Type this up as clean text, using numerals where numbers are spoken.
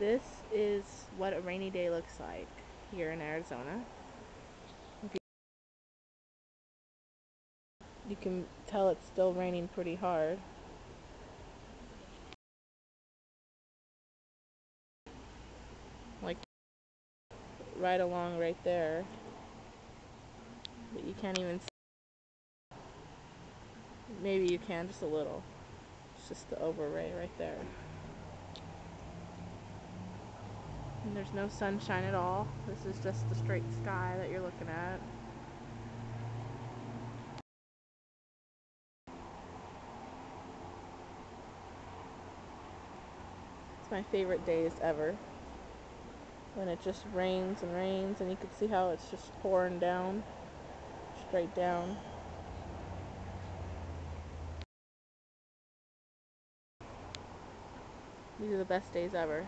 This is what a rainy day looks like here in Arizona. You can tell it's still raining pretty hard. Like right along right there. But you can't even see. Maybe you can just a little. It's just the overlay right there. And there's no sunshine at all. This is just the straight sky that you're looking at. It's my favorite days ever. When it just rains and rains and you can see how it's just pouring down, straight down. These are the best days ever.